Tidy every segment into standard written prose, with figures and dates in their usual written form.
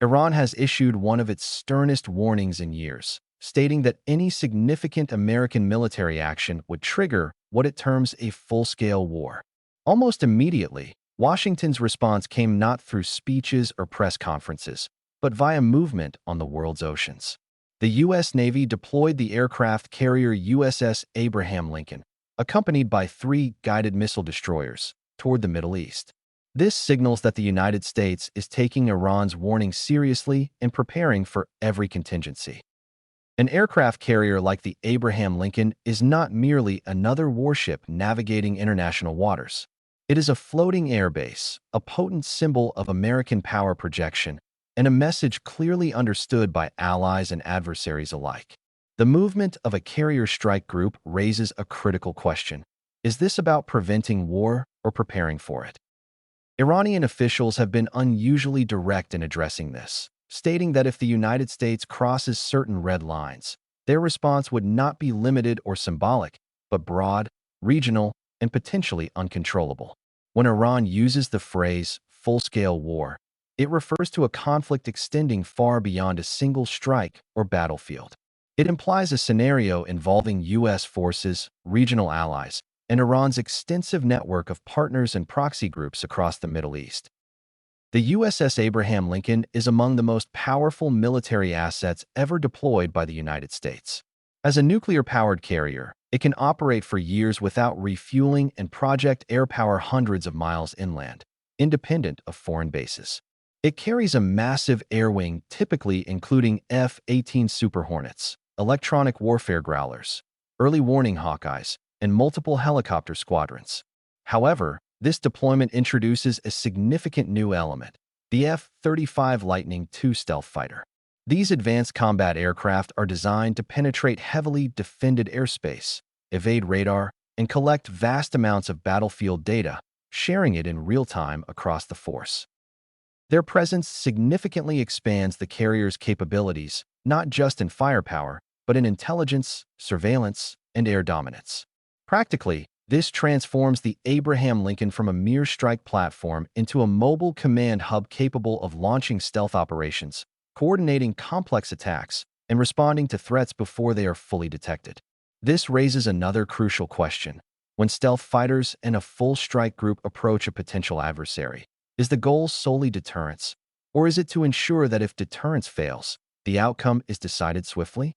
Iran has issued one of its sternest warnings in years, stating that any significant American military action would trigger what it terms a full-scale war. Almost immediately, Washington's response came not through speeches or press conferences, but via movement on the world's oceans. The U.S. Navy deployed the aircraft carrier USS Abraham Lincoln, accompanied by 3 guided missile destroyers, toward the Middle East. This signals that the United States is taking Iran's warning seriously and preparing for every contingency. An aircraft carrier like the Abraham Lincoln is not merely another warship navigating international waters. It is a floating airbase, a potent symbol of American power projection, and a message clearly understood by allies and adversaries alike. The movement of a carrier strike group raises a critical question. Is this about preventing war or preparing for it? Iranian officials have been unusually direct in addressing this, stating that if the United States crosses certain red lines, their response would not be limited or symbolic, but broad, regional, and potentially uncontrollable. When Iran uses the phrase full-scale war, it refers to a conflict extending far beyond a single strike or battlefield. It implies a scenario involving U.S. forces, regional allies, and Iran's extensive network of partners and proxy groups across the Middle East. The USS Abraham Lincoln is among the most powerful military assets ever deployed by the United States. As a nuclear-powered carrier, it can operate for years without refueling and project airpower hundreds of miles inland, independent of foreign bases. It carries a massive air wing, typically including F-18 Super Hornets, electronic warfare Growlers, early warning Hawkeyes, and multiple helicopter squadrons. However, this deployment introduces a significant new element, the F-35 Lightning II stealth fighter. These advanced combat aircraft are designed to penetrate heavily defended airspace, evade radar, and collect vast amounts of battlefield data, sharing it in real time across the force. Their presence significantly expands the carrier's capabilities, not just in firepower, but in intelligence, surveillance, and air dominance. Practically, this transforms the Abraham Lincoln from a mere strike platform into a mobile command hub capable of launching stealth operations, coordinating complex attacks, and responding to threats before they are fully detected. This raises another crucial question. When stealth fighters and a full strike group approach a potential adversary, is the goal solely deterrence, or is it to ensure that if deterrence fails, the outcome is decided swiftly?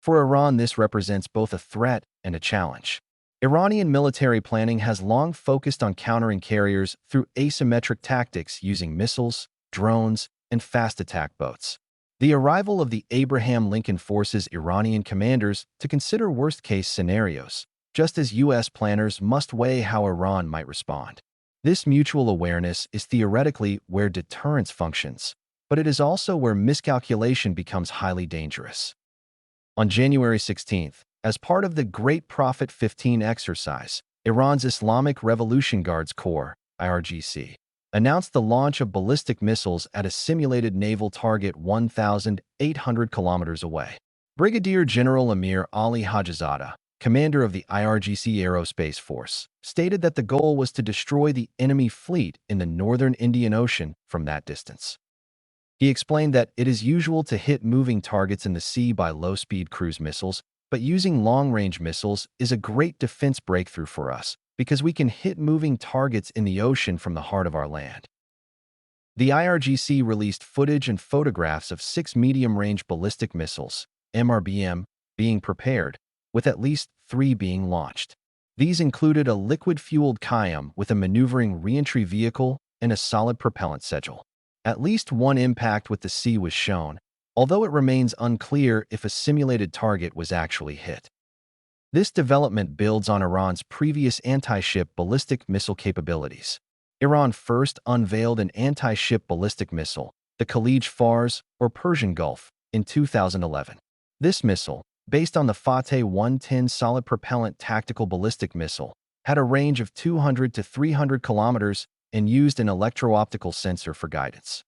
For Iran, this represents both a threat and a challenge. Iranian military planning has long focused on countering carriers through asymmetric tactics using missiles, drones, and fast attack boats. The arrival of the Abraham Lincoln forces Iranian commanders to consider worst-case scenarios, just as U.S. planners must weigh how Iran might respond. This mutual awareness is theoretically where deterrence functions, but it is also where miscalculation becomes highly dangerous. On January 16th, as part of the Great Prophet 15 exercise, Iran's Islamic Revolution Guards Corps, IRGC, announced the launch of ballistic missiles at a simulated naval target 1,800 kilometers away. Brigadier General Amir Ali Hajizadeh, commander of the IRGC Aerospace Force, stated that the goal was to destroy the enemy fleet in the northern Indian Ocean from that distance. He explained that it is usual to hit moving targets in the sea by low-speed cruise missiles, but using long-range missiles is a great defense breakthrough for us because we can hit moving targets in the ocean from the heart of our land. The IRGC released footage and photographs of 6 medium-range ballistic missiles, MRBM, being prepared, with at least 3 being launched. These included a liquid-fueled Qayyum with a maneuvering reentry vehicle and a solid propellant schedule. At least one impact with the sea was shown, although it remains unclear if a simulated target was actually hit. This development builds on Iran's previous anti-ship ballistic missile capabilities. Iran first unveiled an anti-ship ballistic missile, the Khalij Fars, or Persian Gulf, in 2011. This missile, based on the Fateh 110 solid propellant tactical ballistic missile, had a range of 200 to 300 kilometers and used an electro-optical sensor for guidance.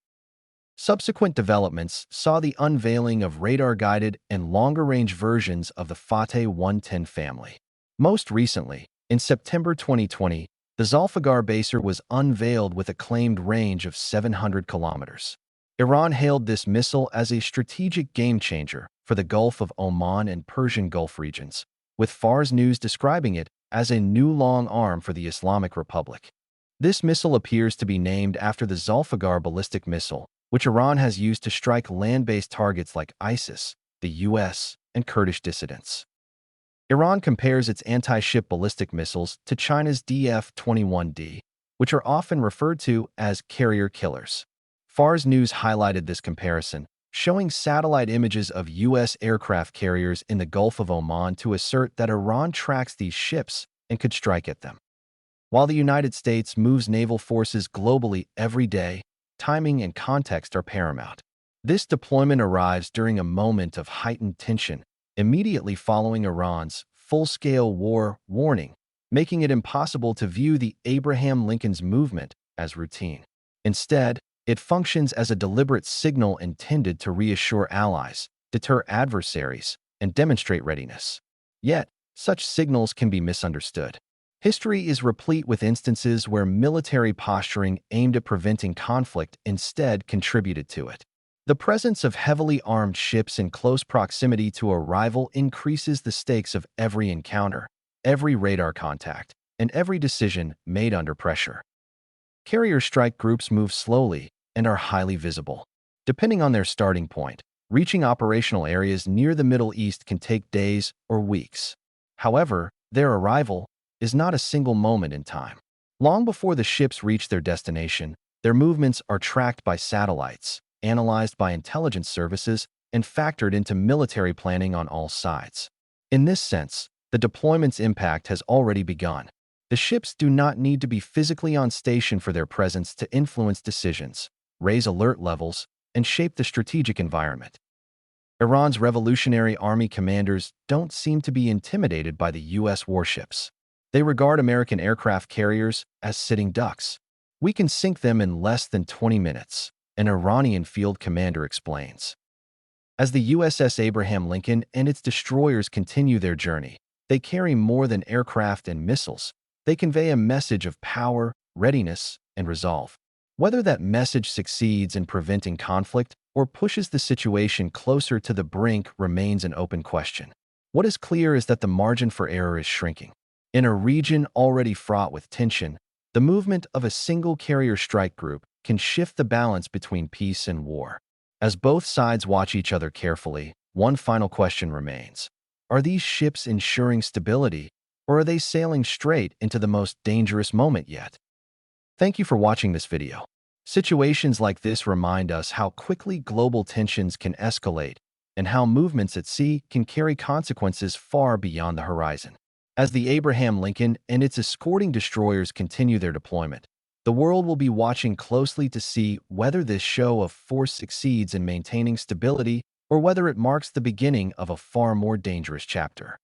Subsequent developments saw the unveiling of radar-guided and longer-range versions of the Fateh 110 family. Most recently, in September 2020, the Zulfiqar Baser was unveiled with a claimed range of 700 kilometers. Iran hailed this missile as a strategic game-changer for the Gulf of Oman and Persian Gulf regions, with Fars News describing it as a new long arm for the Islamic Republic. This missile appears to be named after the Zulfiqar ballistic missile, which Iran has used to strike land-based targets like ISIS, the U.S., and Kurdish dissidents. Iran compares its anti-ship ballistic missiles to China's DF-21D, which are often referred to as carrier killers. Fars News highlighted this comparison, showing satellite images of U.S. aircraft carriers in the Gulf of Oman to assert that Iran tracks these ships and could strike at them. While the United States moves naval forces globally every day, timing and context are paramount. This deployment arrives during a moment of heightened tension, immediately following Iran's full-scale war warning, making it impossible to view the Abraham Lincoln's movement as routine. Instead, it functions as a deliberate signal intended to reassure allies, deter adversaries, and demonstrate readiness. Yet, such signals can be misunderstood. History is replete with instances where military posturing aimed at preventing conflict instead contributed to it. The presence of heavily armed ships in close proximity to a rival increases the stakes of every encounter, every radar contact, and every decision made under pressure. Carrier strike groups move slowly and are highly visible. Depending on their starting point, reaching operational areas near the Middle East can take days or weeks. However, their arrival is not a single moment in time. Long before the ships reach their destination, their movements are tracked by satellites, analyzed by intelligence services, and factored into military planning on all sides. In this sense, the deployment's impact has already begun. The ships do not need to be physically on station for their presence to influence decisions, raise alert levels, and shape the strategic environment. Iran's Revolutionary Army commanders don't seem to be intimidated by the U.S. warships. They regard American aircraft carriers as sitting ducks. "We can sink them in less than 20 minutes, an Iranian field commander explains. As the USS Abraham Lincoln and its destroyers continue their journey, they carry more than aircraft and missiles. They convey a message of power, readiness, and resolve. Whether that message succeeds in preventing conflict or pushes the situation closer to the brink remains an open question. What is clear is that the margin for error is shrinking. In a region already fraught with tension, the movement of a single carrier strike group can shift the balance between peace and war. As both sides watch each other carefully, one final question remains. Are these ships ensuring stability, or are they sailing straight into the most dangerous moment yet? Thank you for watching this video. Situations like this remind us how quickly global tensions can escalate and how movements at sea can carry consequences far beyond the horizon. As the Abraham Lincoln and its escorting destroyers continue their deployment, the world will be watching closely to see whether this show of force succeeds in maintaining stability or whether it marks the beginning of a far more dangerous chapter.